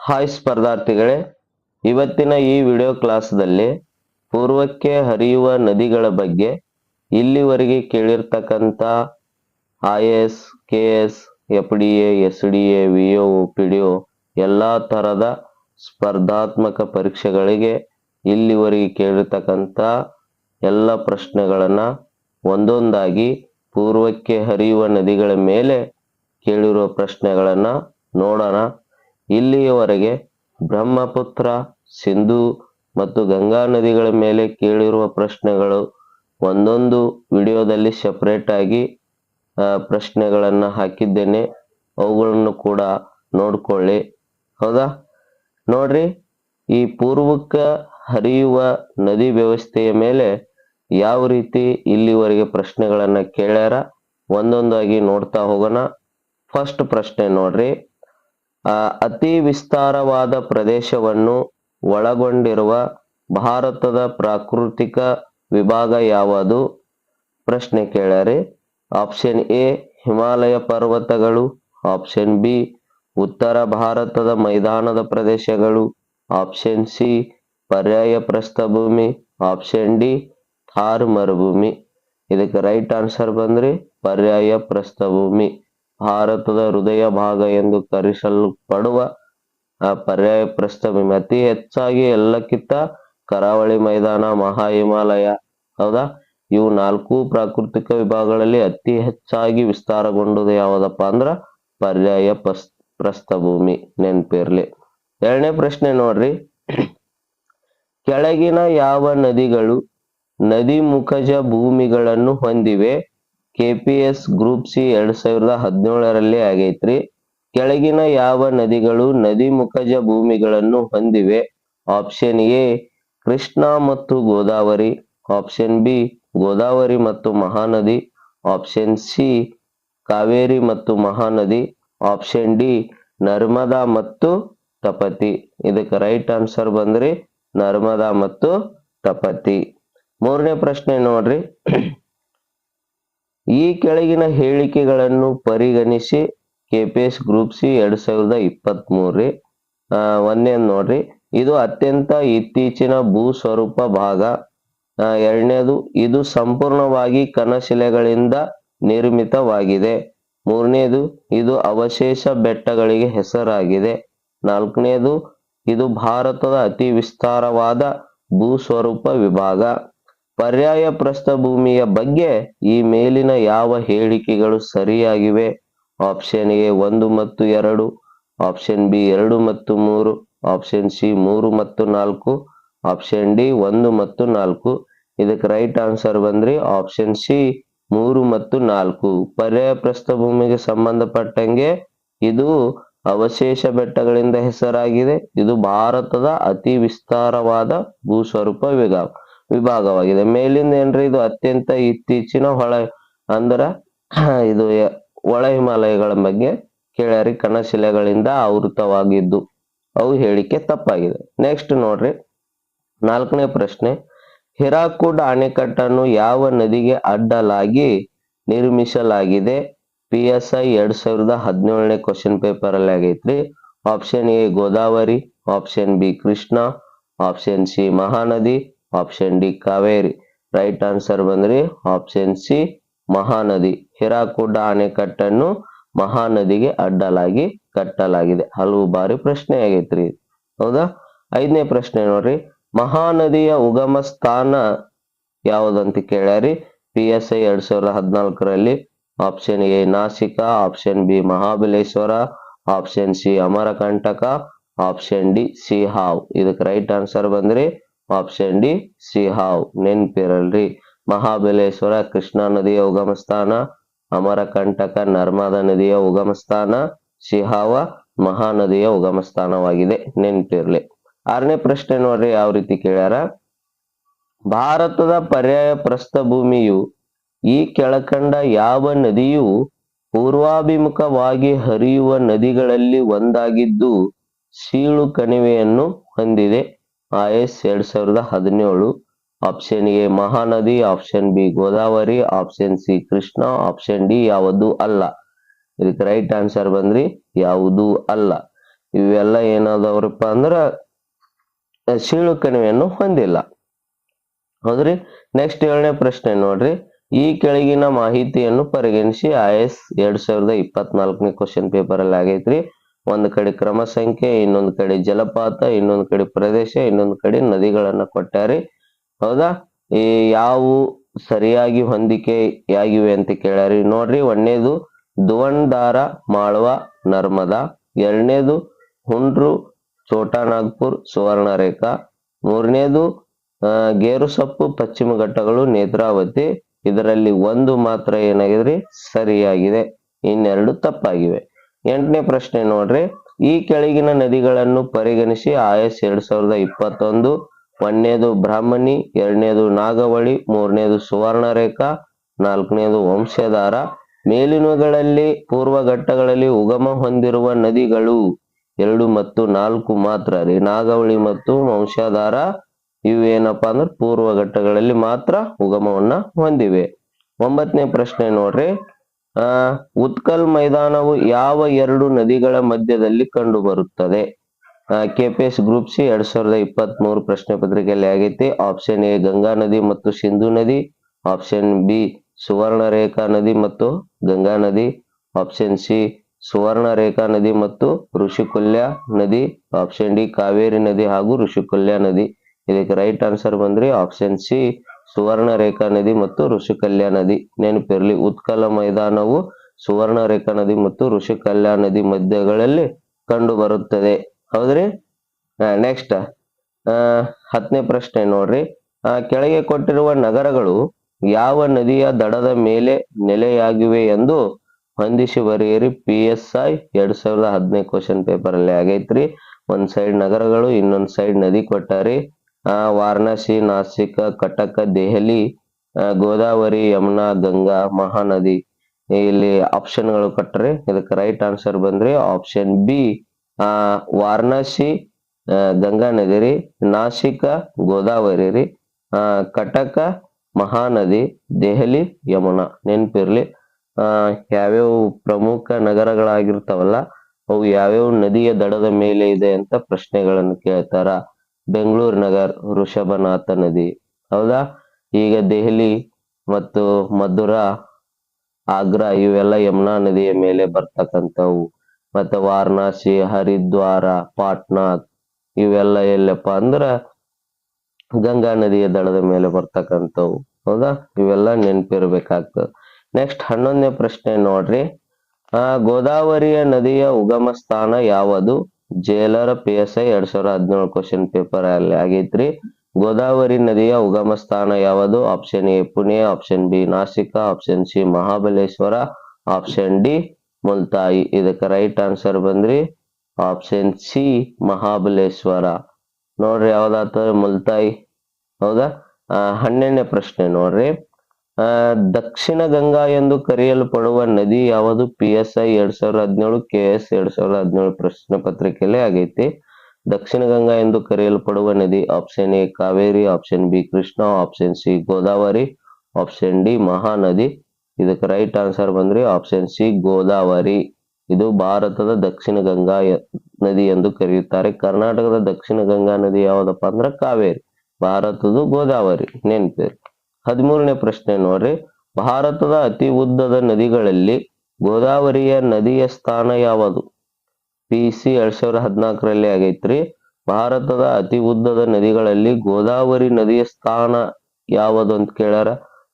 Hi ಸ್ಪರ್ಧಾರ್ಥಿಗಳೇ, ಇವತ್ತಿನ ಈ video ಕ್ಲಾಸ್ದಲ್ಲಿ ಪೂರ್ವಕ್ಕೆ ಹರಿಯುವ ನದಿಗಳ ಬಗ್ಗೆ ಇಲ್ಲಿವರೆಗೆ ಕೇಳಿರ್ತಕ್ಕಂಥ IAS, KS, FDA, SDA, VO, PDO ಎಲ್ಲ ಥರದ ಸ್ಪರ್ಧಾತ್ಮಕ ಪರೀಕ್ಷೆಗಳಿಗೆ ಇಲ್ಲಿವರೆಗೆ ಕೇಳಿರ್ತಕ್ಕಂಥ ಎಲ್ಲ ಪ್ರಶ್ನೆಗಳನ್ನು ಒಂದೊಂದಾಗಿ ಪೂರ್ವಕ್ಕೆ ಹರಿಯುವ ನದಿಗಳ ಮೇಲೆ ಕೇಳಿರುವ ಪ್ರಶ್ನೆಗಳನ್ನು ನೋಡೋಣ. ಇಲ್ಲಿಯವರೆಗೆ ಬ್ರಹ್ಮಪುತ್ರ, ಸಿಂಧು ಮತ್ತು ಗಂಗಾ ನದಿಗಳ ಮೇಲೆ ಕೇಳಿರುವ ಪ್ರಶ್ನೆಗಳು ಒಂದೊಂದು ವಿಡಿಯೋದಲ್ಲಿ ಸೆಪರೇಟ್ ಆಗಿ ಪ್ರಶ್ನೆಗಳನ್ನು ಹಾಕಿದ್ದೇನೆ. ಅವುಗಳನ್ನು ಕೂಡ ನೋಡ್ಕೊಳ್ಳಿ. ಹೌದಾ? ನೋಡ್ರಿ, ಈ ಪೂರ್ವಕ್ಕೆ ಹರಿಯುವ ನದಿ ವ್ಯವಸ್ಥೆಯ ಮೇಲೆ ಯಾವ ರೀತಿ ಇಲ್ಲಿವರೆಗೆ ಪ್ರಶ್ನೆಗಳನ್ನು ಕೇಳ್ಯಾರ ಒಂದೊಂದಾಗಿ ನೋಡ್ತಾ ಹೋಗೋಣ. ಫಸ್ಟ್ ಪ್ರಶ್ನೆ ನೋಡ್ರಿ, ಅತಿ ವಿಸ್ತಾರವಾದ ಪ್ರದೇಶವನ್ನು ಒಳಗೊಂಡಿರುವ ಭಾರತದ ಪ್ರಾಕೃತಿಕ ವಿಭಾಗ ಯಾವುದು? ಪ್ರಶ್ನೆ ಕೇಳ್ಯಾರಿ. ಆಪ್ಷನ್ ಎ ಹಿಮಾಲಯ ಪರ್ವತಗಳು, ಆಪ್ಷನ್ ಬಿ ಉತ್ತರ ಭಾರತದ ಮೈದಾನದ ಪ್ರದೇಶಗಳು, ಆಪ್ಷನ್ ಸಿ ಪರ್ಯಾಯ ಪ್ರಸ್ಥಭೂಮಿ, ಆಪ್ಷನ್ ಡಿ ಥಾರ್ ಮರುಭೂಮಿ. ಇದಕ್ಕೆ ರೈಟ್ ಆನ್ಸರ್ ಬಂದ್ರಿ ಪರ್ಯಾಯ ಪ್ರಸ್ಥಭೂಮಿ. ಭಾರತದ ಹೃದಯ ಭಾಗ ಎಂದು ಕರೆಸಲ್ಪಡುವ ಪರ್ಯಾಯ ಪ್ರಸ್ಥಭೂಮಿ ಅತಿ ಹೆಚ್ಚಾಗಿ ಎಲ್ಲಕ್ಕಿಂತ ಕರಾವಳಿ ಮೈದಾನ, ಮಹಾ ಹಿಮಾಲಯ, ಹೌದಾ, ಇವು 4 ಪ್ರಾಕೃತಿಕ ವಿಭಾಗಗಳಲ್ಲಿ ಅತಿ ಹೆಚ್ಚಾಗಿ ವಿಸ್ತಾರಗೊಂಡುದು ಯಾವುದಪ್ಪ ಅಂದ್ರ ಪರ್ಯಾಯ ಪ್ರಸ್ಥಭೂಮಿ. ನೆನ್ಪಿರ್ಲಿ. ಎರಡನೇ ಪ್ರಶ್ನೆ ನೋಡ್ರಿ, ಕೆಳಗಿನ ಯಾವ ನದಿಗಳು ನದಿ ಮುಖಜ ಭೂಮಿಗಳನ್ನು ಹೊಂದಿವೆ? KPS ಗ್ರೂಪ್ ಸಿ 2017ರಲ್ಲಿ ಆಗೈತ್ರಿ. ಕೆಳಗಿನ ಯಾವ ನದಿಗಳು ನದಿ ಮುಖಜ ಭೂಮಿಗಳನ್ನು ಹೊಂದಿವೆ? ಆಪ್ಷನ್ ಎ ಕೃಷ್ಣ ಮತ್ತು ಗೋದಾವರಿ, ಆಪ್ಷನ್ ಬಿ ಗೋದಾವರಿ ಮತ್ತು ಮಹಾನದಿ, ಆಪ್ಷನ್ ಸಿ ಕಾವೇರಿ ಮತ್ತು ಮಹಾನದಿ, ಆಪ್ಷನ್ ಡಿ ನರ್ಮದಾ ಮತ್ತು ತಪತಿ. ಇದಕ್ಕೆ ರೈಟ್ ಆನ್ಸರ್ ಬಂದ್ರಿ ನರ್ಮದಾ ಮತ್ತು ತಪತಿ. ಮೂರನೇ ಪ್ರಶ್ನೆ ನೋಡ್ರಿ, ಈ ಕೆಳಗಿನ ಹೇಳಿಕೆಗಳನ್ನು ಪರಿಗಣಿಸಿ KPS ಗ್ರೂಪ್ ಸಿ 2023. ಒಂದೇ ನೋಡ್ರಿ, ಇದು ಅತ್ಯಂತ ಇತ್ತೀಚಿನ ಭೂ ಸ್ವರೂಪ ಭಾಗ. ಎರಡನೇದು, ಇದು ಸಂಪೂರ್ಣವಾಗಿ ಕಣಶಿಲೆಗಳಿಂದ ನಿರ್ಮಿತವಾಗಿದೆ. ಮೂರನೇದು, ಇದು ಅವಶೇಷ ಬೆಟ್ಟಗಳಿಗೆ ಹೆಸರಾಗಿದೆ. ನಾಲ್ಕನೇದು, ಇದು ಭಾರತದ ಅತಿ ವಿಸ್ತಾರವಾದ ಭೂ ಸ್ವರೂಪ ವಿಭಾಗ. ಪರ್ಯಾಯ ಪ್ರಸ್ಥಭೂಮಿಯ ಬಗ್ಗೆ ಈ ಮೇಲಿನ ಯಾವ ಹೇಳಿಕೆಗಳು ಸರಿಯಾಗಿವೆ? ಆಪ್ಷನ್ ಎ 1 ಮತ್ತು 2, ಆಪ್ಷನ್ ಬಿ 2 ಮತ್ತು 3, ಆಪ್ಷನ್ ಸಿ 3 ಮತ್ತು 4, ಆಪ್ಷನ್ ಡಿ 1 ಮತ್ತು 4. ಇದಕ್ಕೆ ರೈಟ್ ಆನ್ಸರ್ ಬಂದ್ರಿ ಆಪ್ಷನ್ ಸಿ 3 ಮತ್ತು 4. ಪರ್ಯಾಯ ಪ್ರಸ್ಥಭೂಮಿಗೆ ಸಂಬಂಧಪಟ್ಟಂಗೆ ಇದು ಅವಶೇಷ ಬೆಟ್ಟಗಳಿಂದ ಹೆಸರಾಗಿದೆ. ಇದು ಭಾರತದ ಅತಿ ವಿಸ್ತಾರವಾದ ಭೂ ಸ್ವರೂಪ ವಿಭಾಗವಾಗಿದೆ. ಮೇಲಿಂದ ಏನ್ರಿ, ಇದು ಅತ್ಯಂತ ಇತ್ತೀಚಿನ ಅಂದ್ರ ಇದು ಒಳ ಹಿಮಾಲಯಗಳ ಬಗ್ಗೆ ಕೇಳ್ಯಾರಿ, ಕಣಶಿಲೆಗಳಿಂದ ಆವೃತವಾಗಿದ್ದು. ಅವು ಹೇಳಿಕೆ ತಪ್ಪಾಗಿದೆ. ನೆಕ್ಸ್ಟ್ ನೋಡ್ರಿ, ನಾಲ್ಕನೇ ಪ್ರಶ್ನೆ, ಹಿರಾಕುಡ್ ಅಣೆಕಟ್ಟನ್ನು ಯಾವ ನದಿಗೆ ಅಡ್ಡಲಾಗಿ ನಿರ್ಮಿಸಲಾಗಿದೆ? PSI 2017ನೇ ಕ್ವಶನ್ ಪೇಪರ್ ಅಲ್ಲಿ ಆಗೈತ್ರಿ. Option A Godavari, option B Krishna, option C Mahanadi, option D Kaveri. Right answer ಬಂದ್ರಿ ಆಪ್ಷನ್ ಸಿ ಮಹಾನದಿ. ಹಿರಾಕುಡ್ ಅಣೆಕಟ್ಟನ್ನು ಮಹಾನದಿಗೆ ಅಡ್ಡಲಾಗಿ ಕಟ್ಟಲಾಗಿದೆ. ಹಲವು ಬಾರಿ ಪ್ರಶ್ನೆ ಆಗೈತ್ರಿ, ಹೌದಾ? ಐದನೇ ಪ್ರಶ್ನೆ ನೋಡ್ರಿ, ಮಹಾನದಿಯ ಉಗಮ ಸ್ಥಾನ ಯಾವುದಂತ ಕೇಳ್ಯಾರಿ? PSI 2014ರಲ್ಲಿ. Option A Nashik, option B Mahabaleshwar, option C Amarkantak, option D Sihawa. ಇದಕ್ಕೆ ರೈಟ್ ಆನ್ಸರ್ ಬಂದ್ರಿ ಆಪ್ಷನ್ ಡಿ ಸಿಹಾವ್. ನೆನ್ಪಿರಲ್ರಿ, ಮಹಾಬಲೇಶ್ವರ ಕೃಷ್ಣಾ ನದಿಯ ಉಗಮ ಸ್ಥಾನ, ಅಮರಕಂಟಕ ನರ್ಮದಾ ನದಿಯ ಉಗಮ ಸ್ಥಾನ, ಸಿಹಾವ ಮಹಾನದಿಯ ಉಗಮ ಸ್ಥಾನವಾಗಿದೆ. ನೆನ್ಪಿರ್ಲಿ. ಆರನೇ ಪ್ರಶ್ನೆ ನೋಡ್ರಿ, ಯಾವ ರೀತಿ ಕೇಳ್ಯಾರ? ಭಾರತದ ಪರ್ಯಾಯ ಪ್ರಸ್ಥಭೂಮಿಯು ಈ ಕೆಳಕಂಡ ಯಾವ ನದಿಯು ಪೂರ್ವಾಭಿಮುಖವಾಗಿ ಹರಿಯುವ ನದಿಗಳಲ್ಲಿ ಒಂದಾಗಿದ್ದು ಸೀಳು ಕಣಿವೆಯನ್ನು ಹೊಂದಿದೆ? IAS 2017. Option A Mahanadi, option B Godavari, option C Krishna, option D ಯಾವುದು ಅಲ್ಲ. ಇದಕ್ಕೆ ರೈಟ್ ಆನ್ಸರ್ ಬಂದ್ರಿ ಯಾವುದು ಅಲ್ಲ. ಇವೆಲ್ಲ ಏನಾದವ್ರಪ್ಪ ಅಂದ್ರ ಸೀಳು ಕಣಿವೆಯನ್ನು ಹೊಂದಿಲ್ಲ. ಹೌದ್ರಿ. ನೆಕ್ಸ್ಟ್ 7ನೇ ಪ್ರಶ್ನೆ ನೋಡ್ರಿ. ಈ ಕೆಳಗಿನ ಮಾಹಿತಿಯನ್ನು ಪರಿಗಣಿಸಿ IAS 2024ನೇ ಕ್ವಶನ್ ಪೇಪರ್ ಅಲ್ಲಿ ಆಗೈತ್ರಿ. ಒಂದ್ ಕಡೆ ಕ್ರಮ ಸಂಖ್ಯೆ, ಇನ್ನೊಂದ್ ಕಡೆ ಜಲಪಾತ, ಇನ್ನೊಂದ್ ಕಡೆ ಪ್ರದೇಶ, ಇನ್ನೊಂದ್ ಕಡೆ ನದಿಗಳನ್ನ ಕೊಟ್ಟಾರಿ. ಹೌದಾ. ಈ ಯಾವ ಸರಿಯಾಗಿ ಹೊಂದಿಕೆಯಾಗಿವೆ ಅಂತ ಕೇಳ್ಯಾರಿ. ನೋಡ್ರಿ, ಒಂದನೇದು ದುವಂದಾರ ಮಾಳ್ವ ನರ್ಮದಾ, ಎರಡನೇದು ಹುಂಡ್ರು ಛೋಟಾ ನಾಗ್ಪುರ್ ಸುವರ್ಣರೇಖಾ, ಮೂರನೇದು ಗೇರುಸೊಪ್ಪು ಪಶ್ಚಿಮ ಘಟ್ಟಗಳು ನೇತ್ರಾವತಿ. ಇದರಲ್ಲಿ ಒಂದು ಮಾತ್ರ ಏನಾಗಿದ್ರಿ ಸರಿಯಾಗಿದೆ, ಇನ್ನೆರಡು ತಪ್ಪಾಗಿವೆ. 8ನೇ ಪ್ರಶ್ನೆ ನೋಡ್ರಿ. ಈ ಕೆಳಗಿನ ನದಿಗಳನ್ನು ಪರಿಗಣಿಸಿ IAS 2021 ಒಂದನೇದು ಬ್ರಾಹ್ಮಣಿ, ಎರಡನೇದು ನಾಗವಳಿ, ಮೂರನೇದು ಸುವರ್ಣರೇಖಾ, ನಾಲ್ಕನೇದು ವಂಶಧಾರ. ಮೇಲಿನಗಳಲ್ಲಿ ಪೂರ್ವ ಘಟ್ಟಗಳಲ್ಲಿ ಉಗಮ ಹೊಂದಿರುವ ನದಿಗಳು 2 ಮತ್ತು 4 ಮಾತ್ರ ರೀ. ನಾಗವಳಿ ಮತ್ತು ವಂಶಧಾರ ಇವು ಏನಪ್ಪಾ ಅಂದ್ರೆ ಪೂರ್ವ ಘಟ್ಟಗಳಲ್ಲಿ ಮಾತ್ರ ಉಗಮವನ್ನ ಹೊಂದಿವೆ. 9ನೇ ಪ್ರಶ್ನೆ ನೋಡ್ರಿ. ಉತ್ಕಲ್ ಮೈದಾನವು ಯಾವ 2 ನದಿಗಳ ಮಧ್ಯದಲ್ಲಿ ಕಂಡು ಬರುತ್ತದೆ? KPS ಗ್ರೂಪ್ ಸಿ 2023 ಪ್ರಶ್ನೆ ಪತ್ರಿಕೆಯಲ್ಲಿ ಆಗೈತಿ. ಆಪ್ಷನ್ ಎ ಗಂಗಾ ನದಿ ಮತ್ತು ಸಿಂಧು ನದಿ, ಆಪ್ಷನ್ ಬಿ ಸುವರ್ಣರೇಖಾ ನದಿ ಮತ್ತು ಗಂಗಾ ನದಿ, ಆಪ್ಷನ್ ಸಿ ಸುವರ್ಣರೇಖಾ ನದಿ ಮತ್ತು ಋಷಿಕುಲ್ಯ ನದಿ, ಆಪ್ಷನ್ ಡಿ ಕಾವೇರಿ ನದಿ ಹಾಗೂ ಋಷಿಕುಲ್ಯ ನದಿ. ಇದಕ್ಕೆ ರೈಟ್ ಆನ್ಸರ್ ಬಂದ್ರಿ ಆಪ್ಷನ್ ಸಿ ಸುವರ್ಣರೇಖಾ ನದಿ ಮತ್ತು ಋಷಿಕಲ್ಯ ನದಿ. ನೆನಪಿರ್ಲಿ, ಉತ್ಕಲ ಮೈದಾನವು ಸುವರ್ಣರೇಖಾ ನದಿ ಮತ್ತು ಋಷಿಕಲ್ಯ ನದಿ ಮಧ್ಯಗಳಲ್ಲಿ ಕಂಡು ಬರುತ್ತದೆ. ಹೌದ್ರಿ. ನೆಕ್ಸ್ಟ್ 10ನೇ ಪ್ರಶ್ನೆ ನೋಡ್ರಿ. ಕೆಳಗೆ ಕೊಟ್ಟಿರುವ ನಗರಗಳು ಯಾವ ನದಿಯ ದಡದ ಮೇಲೆ ನೆಲೆಯಾಗಿವೆ ಎಂದು ಹೊಂದಿಸಿ ಬರೆಯಿರಿ. PSI 2015 ಕ್ವಶನ್ ಪೇಪರ್ ಅಲ್ಲಿ ಆಗೈತ್ರಿ. ಒಂದ್ ಸೈಡ್ ನಗರಗಳು, ಇನ್ನೊಂದ್ ಸೈಡ್ ನದಿ ಕೊಟ್ಟಾರಿ. ವಾರಣಾಸಿ, ನಾಸಿಕ, ಕಟಕ, ದೆಹಲಿ, ಗೋದಾವರಿ, ಯಮುನಾ, ಗಂಗಾ, ಮಹಾನದಿ. ಇಲ್ಲಿ ಆಪ್ಷನ್ಗಳು ಕೊಟ್ಟರೆ ಇದಕ್ಕೆ ರೈಟ್ ಆನ್ಸರ್ ಬಂದ್ರಿ ಆಪ್ಷನ್ ಬಿ ವಾರಣಾಸಿ ಗಂಗಾ ನದಿ ರೀ, ನಾಸಿಕ ಗೋದಾವರಿ ರೀ, ಕಟಕ ಮಹಾನದಿ, ದೆಹಲಿ ಯಮುನಾ. ನೆನಪಿರ್ಲಿ, ಯಾವ್ಯಾವ ಪ್ರಮುಖ ನಗರಗಳಾಗಿರ್ತಾವಲ್ಲ ಅವು ಯಾವ್ಯಾವ ನದಿಯ ದಡದ ಮೇಲೆ ಇದೆ ಅಂತ ಪ್ರಶ್ನೆಗಳನ್ನು ಕೇಳ್ತಾರ. ಬೆಂಗಳೂರು ನಗರ್ ಋಷಭನಾಥ ನದಿ. ಹೌದಾ. ಈಗ ದೆಹಲಿ ಮತ್ತು ಮಧುರಾ, ಆಗ್ರಾ ಇವೆಲ್ಲ ಯಮುನಾ ನದಿಯ ಮೇಲೆ ಬರ್ತಕ್ಕಂಥವು. ಮತ್ತೆ ವಾರಣಾಸಿ, ಹರಿದ್ವಾರ, ಪಾಟ್ನಾ ಇವೆಲ್ಲ ಎಲ್ಲಪ್ಪ ಅಂದ್ರ ಗಂಗಾ ನದಿಯ ದಡದ ಮೇಲೆ ಬರ್ತಕ್ಕಂಥವು. ಹೌದಾ. ಇವೆಲ್ಲ ನೆನಪಿರ್ಬೇಕಾಗ್ತದೆ. ನೆಕ್ಸ್ಟ್ 11ನೇ ಪ್ರಶ್ನೆ ನೋಡ್ರಿ. ಗೋದಾವರಿಯ ನದಿಯ ಉಗಮ ಸ್ಥಾನ ಯಾವುದು? ಜೇಲರ PSI 2017 ಕ್ವಶನ್ ಪೇಪರ್ ಅಲ್ಲಿ ಆಗೈತ್ರಿ. ಗೋದಾವರಿ ನದಿಯ ಉಗಮ ಸ್ಥಾನ ಯಾವುದು? Option A Pune, option B Nashik, option C Mahabaleshwar, option D Multai. ಇದಕ್ಕೆ ರೈಟ್ ಆನ್ಸರ್ ಬಂದ್ರಿ ಆಪ್ಷನ್ ಸಿ ಮಹಾಬಲೇಶ್ವರ. ನೋಡ್ರಿ ಯಾವ್ದಾಗ್ತದೆ ಮುಲ್ತಾಯಿ. ಹೌದಾ. 12ನೇ ಪ್ರಶ್ನೆ ನೋಡ್ರಿ. ದಕ್ಷಿಣ ಗಂಗಾ ಎಂದು ಕರೆಯಲ್ಪಡುವ ನದಿ ಯಾವುದು? PSI 2017 KS 2017 ಪ್ರಶ್ನೆ ಪತ್ರಿಕೆಯಲ್ಲಿ ಆಗೈತಿ. ದಕ್ಷಿಣ ಗಂಗಾ ಎಂದು ಕರೆಯಲ್ಪಡುವ ನದಿ option A Kaveri, option B Krishna, option C Godavari, option D Mahanadi. ಇದಕ್ಕೆ ರೈಟ್ ಆನ್ಸರ್ ಬಂದ್ರಿ ಆಪ್ಷನ್ ಸಿ ಗೋದಾವರಿ. ಇದು ಭಾರತದ ದಕ್ಷಿಣ ಗಂಗಾ ನದಿ ಎಂದು ಕರೆಯುತ್ತಾರೆ. ಕರ್ನಾಟಕದ ದಕ್ಷಿಣ ಗಂಗಾ ನದಿ ಯಾವ್ದಪ್ಪ ಅಂದ್ರ ಕಾವೇರಿ, ಭಾರತದ ಗೋದಾವರಿ. ನೆನಪಿರಿ. 13ನೇ ಪ್ರಶ್ನೆ ನೋಡ್ರಿ. ಭಾರತದ ಅತಿ ಉದ್ದದ ನದಿಗಳಲ್ಲಿ ಗೋದಾವರಿಯ ನದಿಯ ಸ್ಥಾನ ಯಾವುದು? PC 2014 ಆಗೈತ್ರಿ. ಭಾರತದ ಅತಿ ಉದ್ದದ ನದಿಗಳಲ್ಲಿ ಗೋದಾವರಿ ನದಿಯ ಸ್ಥಾನ ಯಾವುದು ಅಂತ ಕೇಳ್ಯಾರ.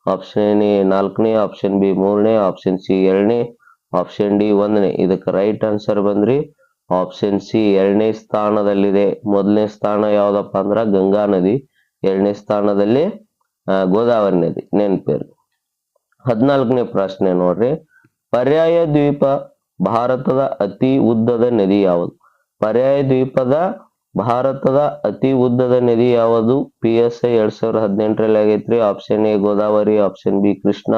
ಆಪ್ಷನ್ ಎ 4ನೇ, ಆಪ್ಷನ್ ಬಿ 3ನೇ, ಆಪ್ಷನ್ ಸಿ 2ನೇ, ಆಪ್ಷನ್ ಡಿ 1ನೇ. ಇದಕ್ಕೆ ರೈಟ್ ಆನ್ಸರ್ ಬಂದ್ರಿ ಆಪ್ಷನ್ ಸಿ 2ನೇ ಸ್ಥಾನದಲ್ಲಿದೆ. ಮೊದಲನೇ ಸ್ಥಾನ ಯಾವ್ದಪ್ಪ ಅಂದ್ರ ಗಂಗಾ ನದಿ, 2ನೇ ಸ್ಥಾನದಲ್ಲಿ ಗೋದಾವರಿ ನದಿ. ನೆನಪಿರಿ. 14ನೇ ಪ್ರಶ್ನೆ ನೋಡ್ರಿ. ಪರ್ಯಾಯ ದ್ವೀಪ ಭಾರತದ ಅತಿ ಉದ್ದದ ನದಿ ಯಾವುದು? ಪರ್ಯಾಯ ದ್ವೀಪದ ಭಾರತದ ಅತಿ ಉದ್ದದ ನದಿ ಯಾವುದು? PSI 2018 ಆಗೈತ್ರಿ. Option A Godavari, option B Krishna,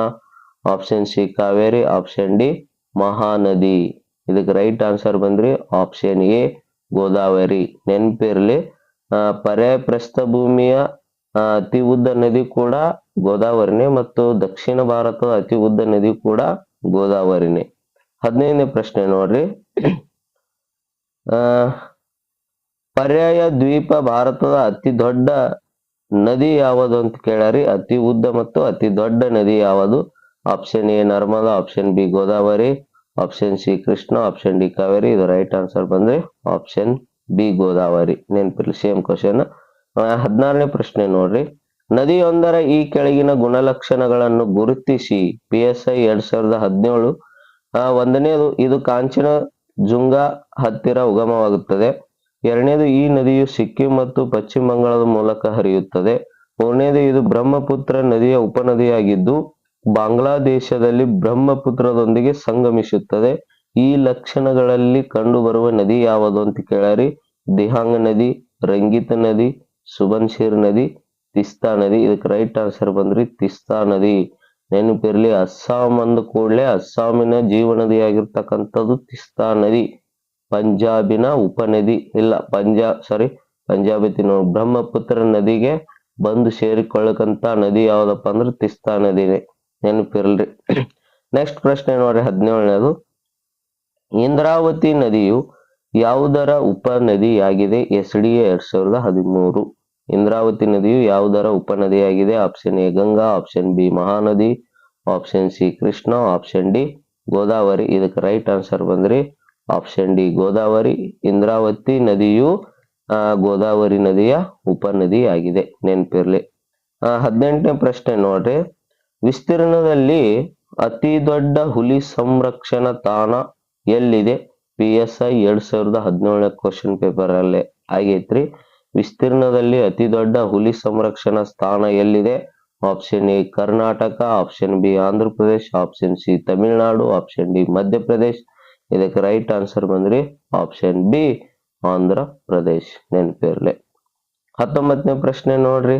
option C Kaveri, option D Mahanadi. ಇದಕ್ಕೆ ರೈಟ್ ಆನ್ಸರ್ ಬಂದ್ರಿ ಆಪ್ಷನ್ ಎ ಗೋದಾವರಿ. ನೆನಪಿರ್ಲಿ, ಪರ್ಯಾಯ ಪ್ರಸ್ಥಭೂಮಿಯ ಅತಿ ಉದ್ದ ನದಿ ಕೂಡ ಗೋದಾವರಿನೇ ಮತ್ತು ದಕ್ಷಿಣ ಭಾರತದ ಅತಿ ಉದ್ದ ನದಿ ಕೂಡ ಗೋದಾವರಿನೇ. 15ನೇ ಪ್ರಶ್ನೆ ನೋಡ್ರಿ. ಆ ಪರ್ಯಾಯ ದ್ವೀಪ ಭಾರತದ ಅತಿ ದೊಡ್ಡ ನದಿ ಯಾವುದು ಅಂತ ಕೇಳ್ಯಾರಿ. ಅತಿ ಉದ್ದ ಮತ್ತು ಅತಿ ದೊಡ್ಡ ನದಿ ಯಾವುದು? Option A Narmada, option B Godavari, option C Krishna, option D Kaveri. ಇದು ರೈಟ್ ಆನ್ಸರ್ ಬಂದ್ರೆ ಆಪ್ಷನ್ ಬಿ ಗೋದಾವರಿ. ನೆನಪಿರ್ಲಿ, ಸೇಮ್ ಕ್ವಶನ್. 16ನೇ ಪ್ರಶ್ನೆ ನೋಡ್ರಿ. ನದಿಯೊಂದರ ಈ ಕೆಳಗಿನ ಗುಣಲಕ್ಷಣಗಳನ್ನು ಗುರುತಿಸಿ. PSI 2017. ಒಂದನೇದು, ಇದು ಕಾಂಚನ ಜುಂಗಾ ಹತ್ತಿರ ಉಗಮವಾಗುತ್ತದೆ. ಎರಡನೇದು, ಈ ನದಿಯು ಸಿಕ್ಕಿಂ ಮತ್ತು ಪಶ್ಚಿಮ ಬಂಗಾಳದ ಮೂಲಕ ಹರಿಯುತ್ತದೆ. ಮೂರನೇದು, ಇದು ಬ್ರಹ್ಮಪುತ್ರ ನದಿಯ ಉಪನದಿಯಾಗಿದ್ದು ಬಾಂಗ್ಲಾದೇಶದಲ್ಲಿ ಬ್ರಹ್ಮಪುತ್ರದೊಂದಿಗೆ ಸಂಗಮಿಸುತ್ತದೆ. ಈ ಲಕ್ಷಣಗಳಲ್ಲಿ ಕಂಡುಬರುವ ನದಿ ಯಾವುದು ಅಂತ ಕೇಳ್ಯಾರಿ. ದಿಹಾಂಗ್ ನದಿ, ರಂಗಿತ ನದಿ, ಸುಬನ್ಸಿರ್ ನದಿ, ತಿಸ್ತಾ ನದಿ. ಇದಕ್ಕೆ ರೈಟ್ ಆನ್ಸರ್ ಬಂದ್ರಿ ತಿಸ್ತಾ ನದಿ. ನೆನಪಿರ್ಲಿ, ಅಸ್ಸಾಂ ಅಂದ ಕೂಡಲೇ ಅಸ್ಸಾಮಿನ ಜೀವನದಿಯಾಗಿರ್ತಕ್ಕಂಥದ್ದು ತಿಸ್ತಾ ನದಿ. ಪಂಜಾಬಿನ ಉಪನದಿ ಇಲ್ಲ, ಪಂಜಾಬ್ ಬ್ರಹ್ಮಪುತ್ರ ನದಿಗೆ ಬಂದು ಸೇರಿಕೊಳ್ಳಕಂತ ನದಿ ಯಾವ್ದಪ್ಪ ಅಂದ್ರೆ ತಿಸ್ತಾ ನದಿನೇ. ನೆನಪಿರ್ಲ್ರಿ. ನೆಕ್ಸ್ಟ್ ಪ್ರಶ್ನೆ ನೋಡ್ರಿ, 17ನೇದು. ಇಂದ್ರಾವತಿ ನದಿಯು ಯಾವುದರ ಉಪನದಿಯಾಗಿದೆ? SDA 2013. ಇಂದ್ರಾವತಿ ನದಿಯು ಯಾವುದರ ಉಪನದಿಯಾಗಿದೆ? Option A Ganga, option B Mahanadi, option C Krishna, option D Godavari. ಇದಕ್ಕೆ ರೈಟ್ ಆನ್ಸರ್ ಬಂದ್ರಿ ಆಪ್ಷನ್ ಡಿ ಗೋದಾವರಿ. ಇಂದ್ರಾವತಿ ನದಿಯು ಗೋದಾವರಿ ನದಿಯ ಉಪನದಿಯಾಗಿದೆ. ನೆನಪಿರ್ಲಿ. 18ನೇ ಪ್ರಶ್ನೆ ನೋಡ್ರಿ. ವಿಸ್ತೀರ್ಣದಲ್ಲಿ ಅತಿ ದೊಡ್ಡ ಹುಲಿ ಸಂರಕ್ಷಣಾ ತಾಣ ಎಲ್ಲಿದೆ? PSI 2017 ಕ್ವಶನ್ ಪೇಪರ್ ಅಲ್ಲೇ ಆಗೈತ್ರಿ. ವಿಸ್ತೀರ್ಣದಲ್ಲಿ ಅತಿ ದೊಡ್ಡ ಹುಲಿ ಸಂರಕ್ಷಣಾ ಸ್ಥಾನ ಎಲ್ಲಿದೆ? Option A Karnataka, option B Andhra Pradesh, option C Tamil Nadu, option D Madhya Pradesh. ಇದಕ್ಕೆ ರೈಟ್ ಆನ್ಸರ್ ಬಂದ್ರಿ ಆಪ್ಷನ್ ಬಿ ಆಂಧ್ರ ಪ್ರದೇಶ್. ನೆನಪಿರ್ಲಿ. 19ನೇ ಪ್ರಶ್ನೆ ನೋಡ್ರಿ.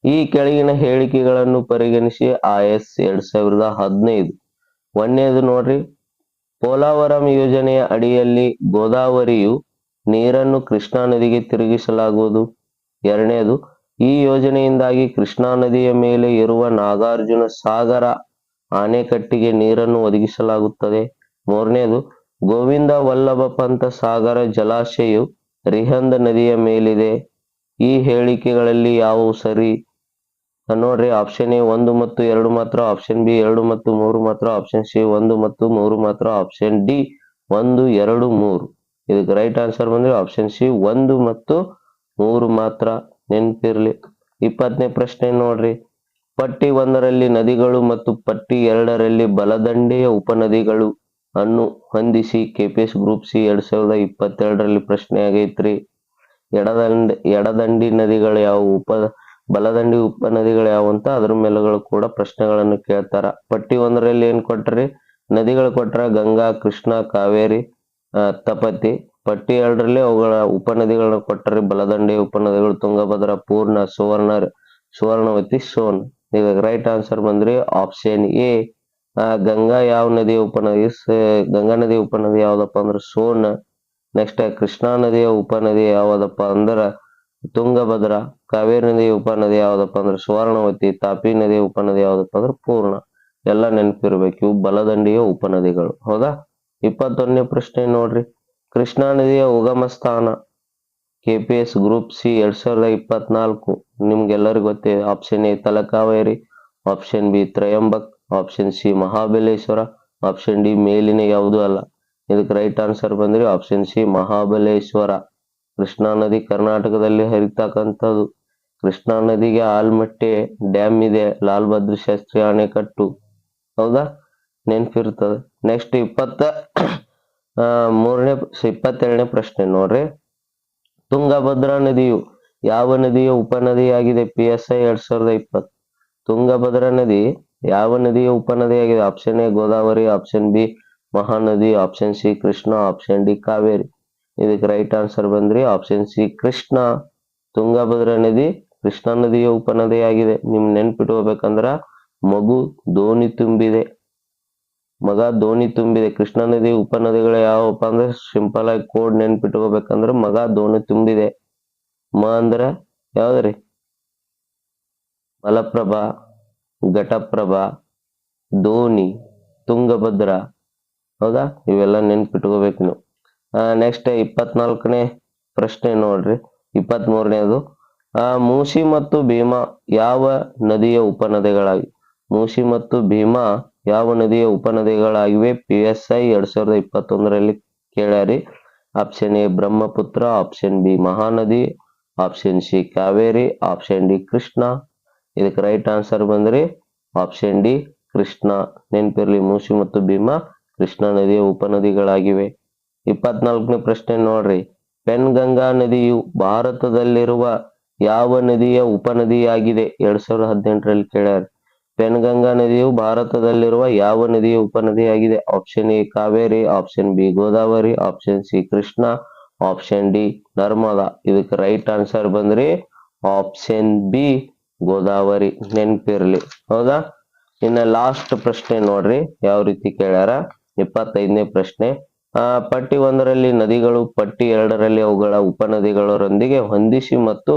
ಈ ಕೆಳಗಿನ ಹೇಳಿಕೆಗಳನ್ನು ಪರಿಗಣಿಸಿ. IS 2015. ಒಂದನೇದು ನೋಡ್ರಿ, ಪೋಲಾವರಂ ಯೋಜನೆಯ ಅಡಿಯಲ್ಲಿ ಗೋದಾವರಿಯು ನೀರನ್ನು ಕೃಷ್ಣಾ ನದಿಗೆ ತಿರುಗಿಸಲಾಗುವುದು. ಎರಡನೇದು, ಈ ಯೋಜನೆಯಿಂದಾಗಿ ಕೃಷ್ಣಾ ನದಿಯ ಮೇಲೆ ಇರುವ ನಾಗಾರ್ಜುನ ಸಾಗರ ಆಣೆಕಟ್ಟಿಗೆ ನೀರನ್ನು ಒದಗಿಸಲಾಗುತ್ತದೆ. ಮೂರನೇದು, ಗೋವಿಂದ ವಲ್ಲಭ ಪಂತ ಸಾಗರ ಜಲಾಶಯವು ರಿಹಂದ್ ನದಿಯ ಮೇಲಿದೆ. ಈ ಹೇಳಿಕೆಗಳಲ್ಲಿ ಯಾವುವು ಸರಿ? ನೋಡ್ರಿ, ಆಪ್ಷನ್ ಎ 1 ಮತ್ತು 2 ಮಾತ್ರ, ಆಪ್ಷನ್ ಬಿ 2 ಮತ್ತು 3 ಮಾತ್ರ, ಆಪ್ಷನ್ ಸಿ 1 ಮತ್ತು 3 ಮಾತ್ರ, ಆಪ್ಷನ್ ಡಿ 1, 2, 3. ಇದಕ್ಕೆ ರೈಟ್ ಆನ್ಸರ್ ಬಂದ್ರೆ ಆಪ್ಷನ್ ಸಿ 1 ಮತ್ತು 3 ಮಾತ್ರ. ನೆನಪಿರ್ಲಿ. 20ನೇ ಪ್ರಶ್ನೆ ನೋಡ್ರಿ. ಪಟ್ಟಿ 1ರಲ್ಲಿ ನದಿಗಳು ಮತ್ತು ಪಟ್ಟಿ 2ರಲ್ಲಿ ಬಲದಂಡೆಯ ಉಪನದಿಗಳು ಅನ್ನು ಹೊಂದಿಸಿ. KPS ಗ್ರೂಪ್ ಸಿ 2022ರಲ್ಲಿ ಪ್ರಶ್ನೆ ಆಗೈತ್ರಿ. ಎಡದಂಡಿ ನದಿಗಳು ಯಾವುವು, ಬಲದಂಡಿ ಉಪನದಿಗಳು ಯಾವ ಅಂತ ಅದ್ರ ಮೇಲೆಗಳು ಕೂಡ ಪ್ರಶ್ನೆಗಳನ್ನು ಕೇಳ್ತಾರ. ಪಟ್ಟಿ 1ರಲ್ಲಿ ಏನ್ ಕೊಟ್ರಿ? ನದಿಗಳು ಕೊಟ್ರ ಗಂಗಾ, ಕೃಷ್ಣ, ಕಾವೇರಿ, ತಪತಿ. ಪಟ್ಟಿ 2ರಲ್ಲಿ ಅವುಗಳ ಉಪನದಿಗಳನ್ನ ಕೊಟ್ಟರೆ ಬಲದಂಡೆಯ ಉಪನದಿಗಳು ತುಂಗಭದ್ರಾ, ಪೂರ್ಣ, ಸುವರ್ಣವತಿ, ಸೋನ್. ಇದಕ್ಕೆ ರೈಟ್ ಆನ್ಸರ್ ಬಂದ್ರಿ ಆಪ್ಷನ್ ಎ ಗಂಗಾ. ಯಾವ ನದಿಯ ಉಪನದಿ? ಗಂಗಾ ನದಿಯ ಉಪನದಿ ಯಾವ್ದಪ್ಪ ಅಂದ್ರೆ ಸೋನ್. ನೆಕ್ಸ್ಟ್ ಕೃಷ್ಣಾ ನದಿಯ ಉಪನದಿ ಯಾವ್ದಪ್ಪ ಅಂದ್ರ ತುಂಗಭದ್ರಾ. ಕಾವೇರಿ ನದಿಯ ಉಪನದಿ ಯಾವ್ದಪ್ಪ ಅಂದ್ರೆ ಸುವರ್ಣವತಿ. ತಾಪಿ ನದಿಯ ಉಪನದಿ ಯಾವ್ದಪ್ಪ ಅಂದ್ರೆ ಪೂರ್ಣ. ಎಲ್ಲ ನೆನಪಿರ್ಬೇಕು, ಇವು ಬಲದಂಡಿಯ ಉಪನದಿಗಳು. ಹೌದಾ? 21ನೇ ಪ್ರಶ್ನೆ ನೋಡ್ರಿ. ಕೃಷ್ಣಾ ನದಿಯ ಉಗಮ ಸ್ಥಾನ. KPS ಗ್ರೂಪ್ ಸಿ 2024 ನಿಮ್ಗೆಲ್ಲರಿಗೂ ಗೊತ್ತಿದೆ. Option A Talakaveri, option B Trimbak, option C Mahabaleshwar, option D ಮೇಲಿನ ಯಾವುದೂ ಅಲ್ಲ. ಇದಕ್ಕೆ ರೈಟ್ ಆನ್ಸರ್ ಬಂದ್ರಿ ಆಪ್ಷನ್ ಸಿ ಮಹಾಬಲೇಶ್ವರ. ಕೃಷ್ಣಾ ನದಿ ಕರ್ನಾಟಕದಲ್ಲಿ ಹರಿತಕ್ಕಂಥದ್ದು. ಕೃಷ್ಣಾ ನದಿಗೆ ಆಲ್ಮಟ್ಟೆ ಡ್ಯಾಮ್ ಇದೆ, ಲಾಲ್ ಬಹದ್ದೂರ್ ಶಾಸ್ತ್ರಿ ಅಣೆಕಟ್ಟು. ಹೌದಾ? ನೆನ್ಪಿರ್ತದೆ. ನೆಕ್ಸ್ಟ್ 22ನೇ ಪ್ರಶ್ನೆ ನೋಡ್ರಿ. ತುಂಗಭದ್ರಾ ನದಿಯು ಯಾವ ನದಿಯ ಉಪನದಿಯಾಗಿದೆ? PSI 2020. ತುಂಗಭದ್ರಾ ನದಿ ಯಾವ ನದಿಯ ಉಪನದಿಯಾಗಿದೆ? Option A Godavari, option B Mahanadi, option C Krishna, option D Kaveri. ಇದಕ್ಕೆ ರೈಟ್ ಆನ್ಸರ್ ಬಂದ್ರಿ ಆಪ್ಷನ್ ಸಿ ಕೃಷ್ಣ. ತುಂಗಭದ್ರಾ ನದಿ ಕೃಷ್ಣಾ ನದಿಯ ಉಪನದಿಯಾಗಿದೆ. ನಿಮ್ ನೆನ್ಪಿಟ್ಕೋಬೇಕಂದ್ರ ಮಗು ದೋಣಿ ತುಂಬಿದೆ, ಮಗ ದೋಣಿ ತುಂಬಿದೆ. ಕೃಷ್ಣಾ ನದಿ ಉಪನದಿಗಳು ಯಾವಪ್ಪ ಅಂದ್ರೆ ಸಿಂಪಲ್ ಆಗಿ ಕೋಡ್ ನೆನ್ಪಿಟ್ಕೋಬೇಕಂದ್ರ ಮಗ ದೋಣಿ ತುಂಬಿದೆ. ಅಂದ್ರ ಯಾವ್ದ್ರಿ? ಮಲಪ್ರಭಾ, ಘಟಪ್ರಭಾ, ದೋಣಿ, ತುಂಗಭದ್ರಾ. ಹೌದಾ? ಇವೆಲ್ಲ ನೆನ್ಪಿಟ್ಕೋಬೇಕು ನೀವು. ನೆಕ್ಸ್ಟ್ 24ನೇ ಪ್ರಶ್ನೆ ನೋಡ್ರಿ. 23ನೇದು ಮೂಸಿ ಮತ್ತು ಭೀಮಾ ಯಾವ ನದಿಯ ಉಪನದಿಗಳಾಗಿವೆ? ಮೂಸಿ ಮತ್ತು ಭೀಮಾ ಯಾವ ನದಿಯ ಉಪನದಿಗಳಾಗಿವೆ? PSI 2021ರಲ್ಲಿ ಕೇಳ್ಯಾರಿ. Option A Brahmaputra, option B Mahanadi, option C Kaveri, option D Krishna. ಇದಕ್ಕೆ ರೈಟ್ ಆನ್ಸರ್ ಬಂದ್ರಿ ಆಪ್ಷನ್ ಡಿ ಕೃಷ್ಣ. ನೆನಪಿರ್ಲಿ, ಮೂಸಿ ಮತ್ತು ಭೀಮಾ ಕೃಷ್ಣ ನದಿಯ ಉಪನದಿಗಳಾಗಿವೆ. 24ನೇ ಪ್ರಶ್ನೆ ನೋಡ್ರಿ. ಪೆನ್ಗಂಗಾ ನದಿಯು ಭಾರತದಲ್ಲಿರುವ ಯಾವ ನದಿಯ ಉಪನದಿಯಾಗಿದೆ? 2018ರಲ್ಲಿ ಕೇಳ್ಯಾರ. ಪೆನ್ಗಂಗಾ ನದಿಯು ಭಾರತದಲ್ಲಿರುವ ಯಾವ ನದಿಯ ಉಪನದಿಯಾಗಿದೆ? Option A Kaveri, option B Godavari, option C Krishna, option D Narmada. ಇದಕ್ಕೆ ರೈಟ್ ಆನ್ಸರ್ ಬಂದ್ರಿ ಆಪ್ಷನ್ ಬಿ ಗೋದಾವರಿ. ನೆನಪಿರ್ಲಿ, ಹೌದಾ? ಇನ್ನ ಲಾಸ್ಟ್ ಪ್ರಶ್ನೆ ನೋಡ್ರಿ ಯಾವ ರೀತಿ ಕೇಳ್ಯಾರ. 25ನೇ ಪ್ರಶ್ನೆ. ಪಟ್ಟಿ 1ರಲ್ಲಿ ನದಿಗಳು, ಪಟ್ಟಿ 2ರಲ್ಲಿ ಅವುಗಳ ಉಪನದಿಗಳರೊಂದಿಗೆ ಹೊಂದಿಸಿ ಮತ್ತು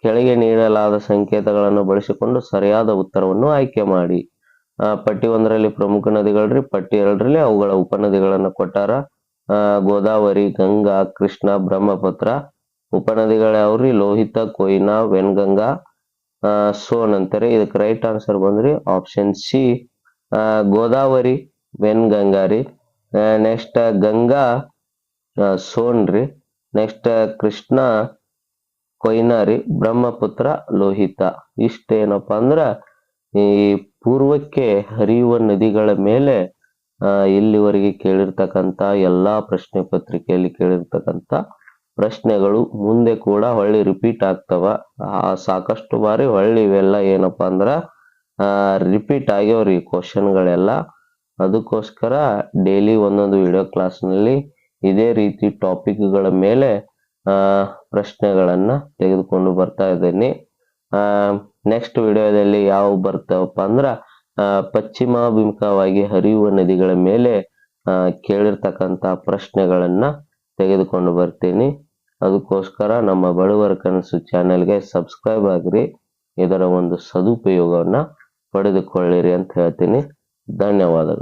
ಕೆಳಗೆ ನೀಡಲಾದ ಸಂಕೇತಗಳನ್ನು ಬಳಸಿಕೊಂಡು ಸರಿಯಾದ ಉತ್ತರವನ್ನು ಆಯ್ಕೆ ಮಾಡಿ. ಪಟ್ಟಿ 1ರಲ್ಲಿ ಪ್ರಮುಖ ನದಿಗಳ್ರಿ, ಪಟ್ಟಿ 2ರಲ್ಲಿ ಅವುಗಳ ಉಪನದಿಗಳನ್ನು ಕೊಟ್ಟಾರ. ಗೋದಾವರಿ, ಗಂಗಾ, ಕೃಷ್ಣ, ಬ್ರಹ್ಮಪುತ್ರ. ಉಪನದಿಗಳು ಯಾವ್ರಿ? ಲೋಹಿತ, ಕೊಯ್ನಾ, ವೆನ್ಗಂಗಾ, ಸೋನ್ ಅಂತಾರೆ. ಇದಕ್ಕೆ ರೈಟ್ ಆನ್ಸರ್ ಬಂದ್ರಿ ಆಪ್ಷನ್ ಸಿ ಗೋದಾವರಿ, ವೆನ್ಗಂಗಾ ರೀ. ನೆಕ್ಸ್ಟ್ ಗಂಗಾ ಸೋನ್ ರೀ. ನೆಕ್ಸ್ಟ್ ಕೃಷ್ಣ ಕೊಯ್ನಾ ರೀ. ಬ್ರಹ್ಮಪುತ್ರ ಲೋಹಿತ. ಇಷ್ಟೇನಪ್ಪ ಅಂದ್ರ ಈ ಪೂರ್ವಕ್ಕೆ ಹರಿಯುವ ನದಿಗಳ ಮೇಲೆ ಇಲ್ಲಿವರೆಗೆ ಕೇಳಿರ್ತಕ್ಕಂಥ ಎಲ್ಲಾ ಪ್ರಶ್ನೆ ಪತ್ರಿಕೆಯಲ್ಲಿ ಕೇಳಿರ್ತಕ್ಕಂಥ ಪ್ರಶ್ನೆಗಳು ಮುಂದೆ ಕೂಡ ಹೊಳ್ಳಿ ರಿಪೀಟ್ ಆಗ್ತವ. ಸಾಕಷ್ಟು ಬಾರಿ ಹೊಳ್ಳಿ ಇವೆಲ್ಲ ಏನಪ್ಪಾ ಅಂದ್ರ ರಿಪೀಟ್ ಆಗ್ಯಾವ್ರಿ ಕ್ವಶನ್ಗಳೆಲ್ಲ. ಅದಕ್ಕೋಸ್ಕರ ಡೈಲಿ ಒಂದೊಂದು ವಿಡಿಯೋ ಕ್ಲಾಸ್ನಲ್ಲಿ ಇದೇ ರೀತಿ ಟಾಪಿಕ್ಗಳ ಮೇಲೆ ಪ್ರಶ್ನೆಗಳನ್ನ ತೆಗೆದುಕೊಂಡು ಬರ್ತಾ ಇದ್ದೀನಿ. ನೆಕ್ಸ್ಟ್ ವಿಡಿಯೋದಲ್ಲಿ ಯಾವ ಬರ್ತಾವಪ್ಪ ಅಂದ್ರ ಪಶ್ಚಿಮಾಭಿಮುಖವಾಗಿ ಹರಿಯುವ ನದಿಗಳ ಮೇಲೆ ಕೇಳಿರ್ತಕ್ಕಂಥ ಪ್ರಶ್ನೆಗಳನ್ನ ತೆಗೆದುಕೊಂಡು ಬರ್ತೀನಿ. ಅದಕ್ಕೋಸ್ಕರ ನಮ್ಮ ಬಡವರ ಕನಸು ಚಾನೆಲ್ಗೆ ಸಬ್ಸ್ಕ್ರೈಬ್ ಆಗ್ರಿ. ಇದರ ಒಂದು ಸದುಪಯೋಗವನ್ನ ಪಡೆದುಕೊಳ್ಳಿರಿ ಅಂತ ಹೇಳ್ತೀನಿ. ಧನ್ಯವಾದಗಳು.